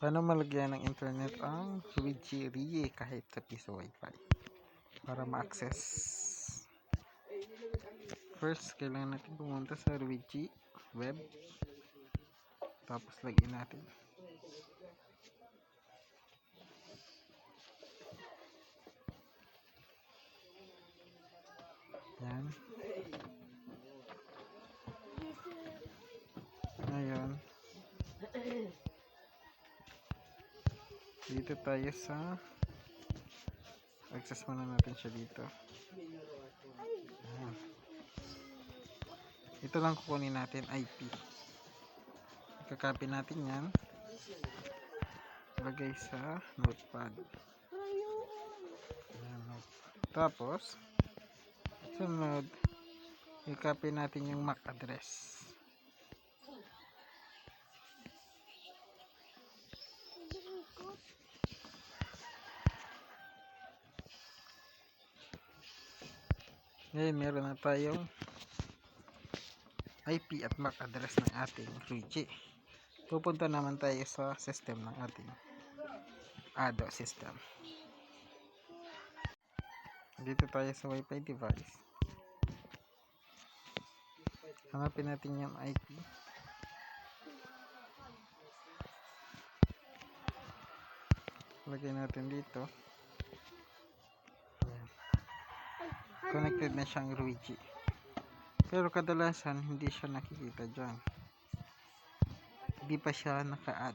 Paano malagyan ng internet ang Luigi Rie kahit sa piso wifi para ma-access? First, kailangan natin pumunta sa Luigi web, tapos lagyan natin. Yan. Ngayon, dito tayo sa access muna natin siya dito. Ayan. Ito lang kukunin natin, IP. Ikakopy natin yan, lagay sa notepad. Ayan. Tapos sunod, i-copy natin yung MAC address. Ngayon, meron na tayong IP at MAC address ng ating Luigi. Pupunta naman tayo sa system ng ating ADO system. Dito tayo sa Wi-Fi device. Hanapin natin yung IP. Lagay natin dito. Ayan. Connected na siyang Luigi. Pero kadalasan hindi siya nakikita dyan. Hindi pa siya naka-add.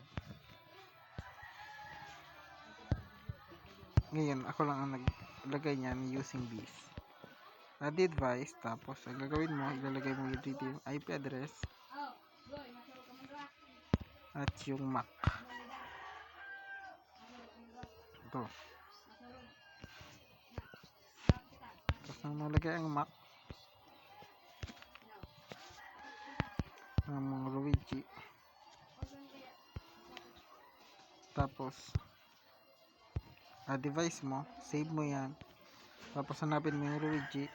Ngayon, ako lang ang naglagay niyan using this. Add device, tapos ang gagawin mo, ilalagay mo dito yung IP address at yung MAC. Ito. Tapos nang nalagay ang MAC ng mga Luigi, tapos device mo, save mo yan, tapos hanapin mo yung Luigi.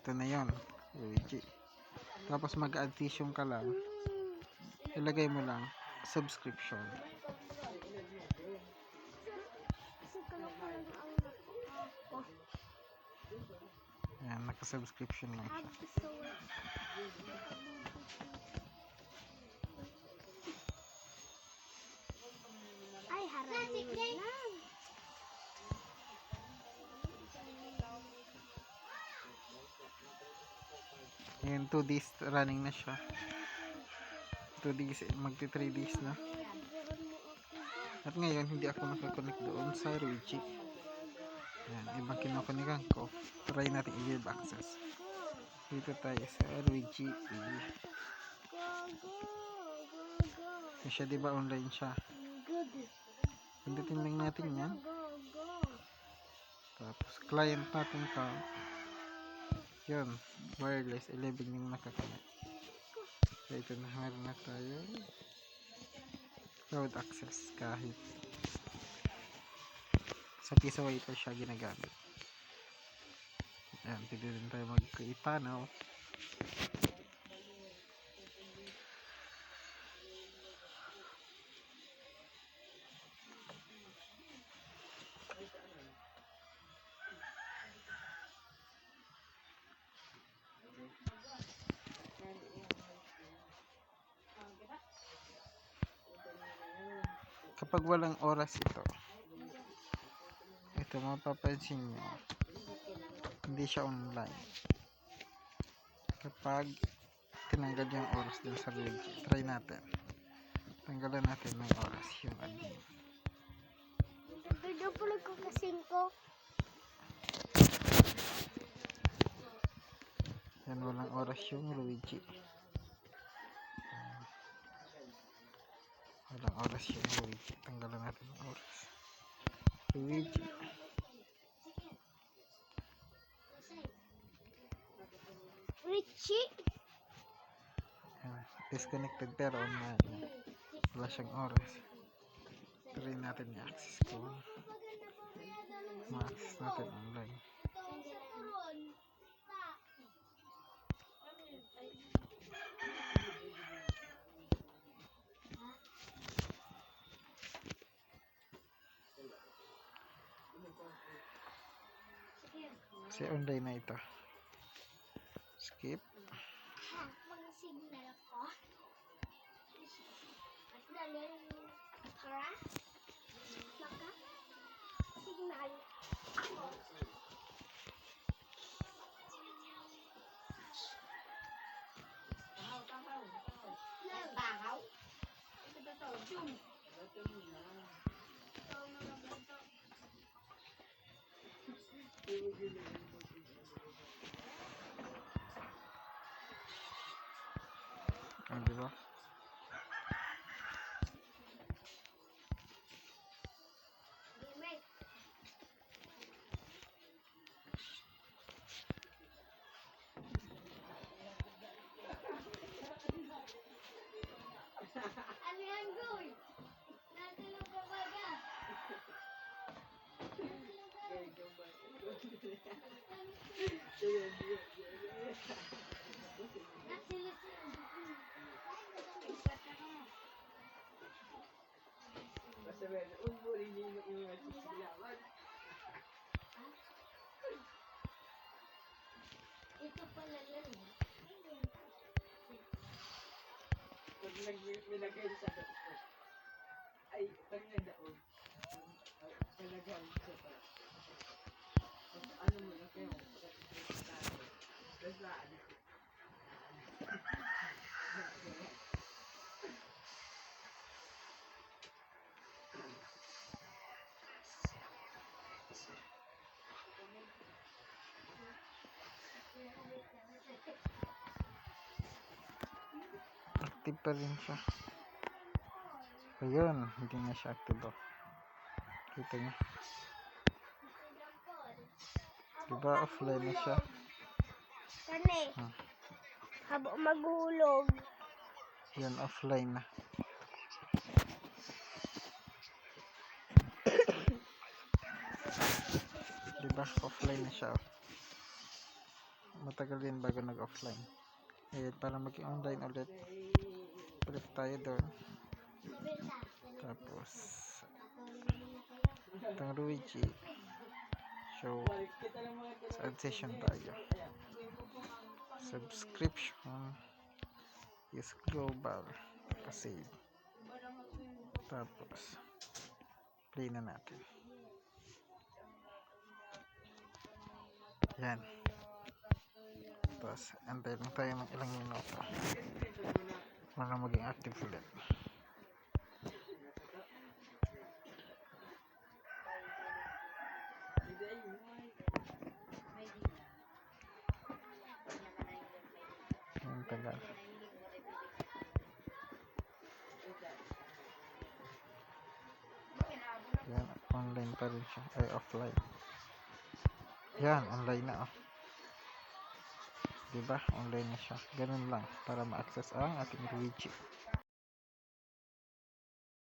Ito na yon, Luigi. Tapos mag-addition ka lang, ilagay mo lang subscription. Ayan, naka-subscription lang siya. Ay, harapin lang. Ngayon, 2 days running na siya. 2 days, magti 3 days na. At ngayon, hindi ako nakakonect doon sa Luigi. Ayan, ibang kinukunikan ko. Try natin i-web access. Dito tayo sa Luigi. Ito siya, diba online siya? Pindutin lang natin yan. Tapos client natin ka. Yun, wireless 11 yung nakakonect. So ito na, meron na tayo cloud access kahit sa piso wifi siya ginagamit. Ayan, pwede din tayo mag-itanaw. Kapag walang oras ito, mapapansin nyo, hindi siya online. Kapag tinanggal yung oras dun sa Luigi, try natin. Tanggalan natin ng oras yung admin. Pero pala ko kasing ko. Yan, walang oras yung Luigi. Walang oras yung Luigi. Tanggalan natin ng oras. Luigi. Richie. Yan, disconnected pero online. Wala siyang oras. Try natin i-access ko. Ma-access natin online. Kasi online na ito. Skip. Mag-signal ko. At dalhin para maka-signal ako. Bahaw. Di ba? Ano yan, Goy? Natulog ka ba ka? Ito pala lang. Pag nilagay sa doon, ay, pag nadaon, nalagyan sa pa. Ano mo na kayo, basta ano. Active pa rin siya. Ayun, hindi na siya active. Oh. Kita niyo. Diba offline na siya? Kani, habo maghulog. Yan, offline na. Diba offline na siya? Oh. Matagal din bago nag-offline. Ngayon, para maging online ulit, ulit tayo doon. Tapos itong Luigi, so sa add session tayo. Subscription is global kasi tapos play na natin. Yan, tapos antay lang tayo ng ilang minuto para maging active ulit. Yan, tagal. Yan, online pa rin siya. Ay, offline. Yan, online na. Oh. Diba? Online na siya. Ganun lang para ma-access ang ating Luigi.